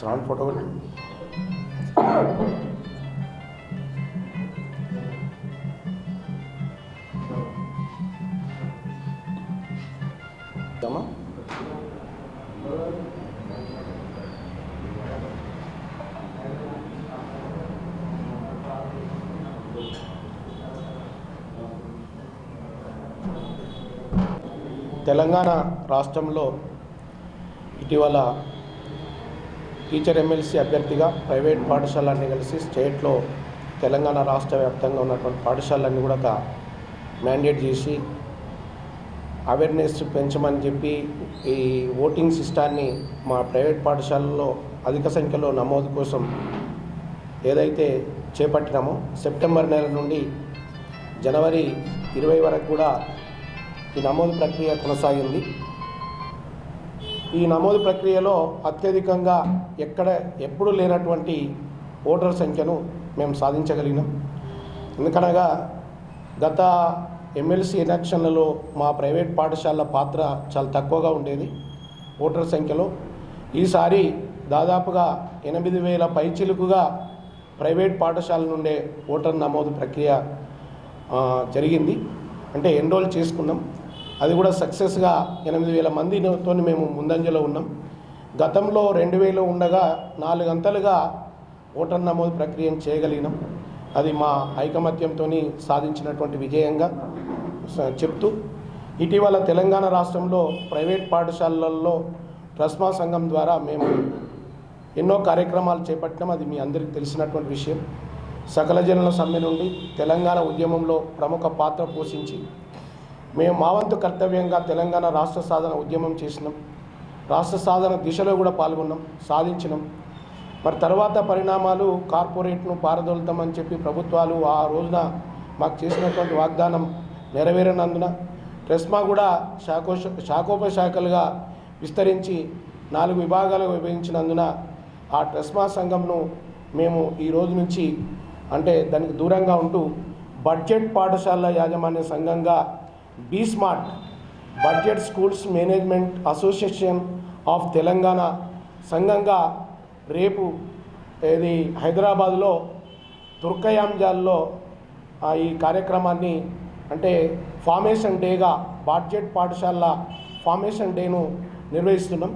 Sound photo Telangana రాష్ట్రంలో ఇటీవల teacher MLC అభ్యర్థిగా ప్రైవేట్ పాఠశాలన్నీ కలిసి స్టేట్లో తెలంగాణ రాష్ట్ర వ్యాప్తంగా ఉన్నటువంటి పాఠశాలన్నీ కూడా మ్యాండేట్ చేసి అవేర్నెస్ పెంచమని చెప్పి ఈ ఓటింగ్ సిస్టాన్ని మా ప్రైవేట్ పాఠశాలల్లో అధిక సంఖ్యలో నమోదు కోసం ఏదైతే చేపట్టినామో సెప్టెంబర్ నెల నుండి జనవరి 20 వరకు కూడా ఈ నమోదు ప్రక్రియ కొనసాగింది. ఈ నమోదు ప్రక్రియలో అత్యధికంగా ఎప్పుడు లేనటువంటి ఓటర్ సంఖ్యను మేము సాధించగలిగినాం. ఎందుకనగా గత ఎమ్మెల్సీ ఎలక్షన్లలో మా ప్రైవేట్ పాఠశాలల పాత్ర చాలా తక్కువగా ఉండేది ఓటర్ సంఖ్యలో. ఈసారి దాదాపుగా 8,000 పైచిలుకుగా ప్రైవేట్ పాఠశాల నుండే ఓటర్ నమోదు ప్రక్రియ జరిగింది. అంటే ఎన్రోల్ చేసుకున్నాం. అది కూడా సక్సెస్గా 8,000 మందితో మేము ముందంజలో ఉన్నాం. గతంలో 2,000 ఉండగా 4 గంటలుగా ఓటర్ నమోదు ప్రక్రియను చేయగలిగినాం. అది మా ఐకమత్యంతో సాధించినటువంటి విజయంగా చెప్తూ ఇటీవల తెలంగాణ రాష్ట్రంలో ప్రైవేట్ పాఠశాలల్లో ట్రస్మా సంఘం ద్వారా మేము ఎన్నో కార్యక్రమాలు చేపట్టినాం. అది మీ అందరికీ తెలిసినటువంటి విషయం. సకల జనుల సమ్మె నుండి తెలంగాణ ఉద్యమంలో ప్రముఖ పాత్ర పోషించి మేము మా వంతు కర్తవ్యంగా తెలంగాణ రాష్ట్ర సాధన ఉద్యమం చేసినాం. రాష్ట్ర సాధన దిశలో కూడా పాల్గొన్నాం, సాధించినాం. మరి తర్వాత పరిణామాలు కార్పొరేట్ను పారదోలుతామని చెప్పి ప్రభుత్వాలు ఆ రోజున మాకు చేసినటువంటి వాగ్దానం నెరవేరనందున ట్రెస్మా కూడా శాఖోపశాఖలుగా విస్తరించి 4 విభాగాలుగా విభజించినందున ఆ ట్రెస్మా సంఘంను మేము ఈ రోజు నుంచి అంటే దానికి దూరంగా ఉంటూ బడ్జెట్ పాఠశాల యాజమాన్య సంఘంగా B Smart budget schools management association of Telangana సంఘంగా రేపు ఇది హైదరాబాద్లో తుర్కయాంజాల్లో ఈ కార్యక్రమాన్ని అంటే ఫార్మేషన్ డేగా బడ్జెట్ పాఠశాల ఫార్మేషన్ డేను నిర్వహిస్తున్నాం.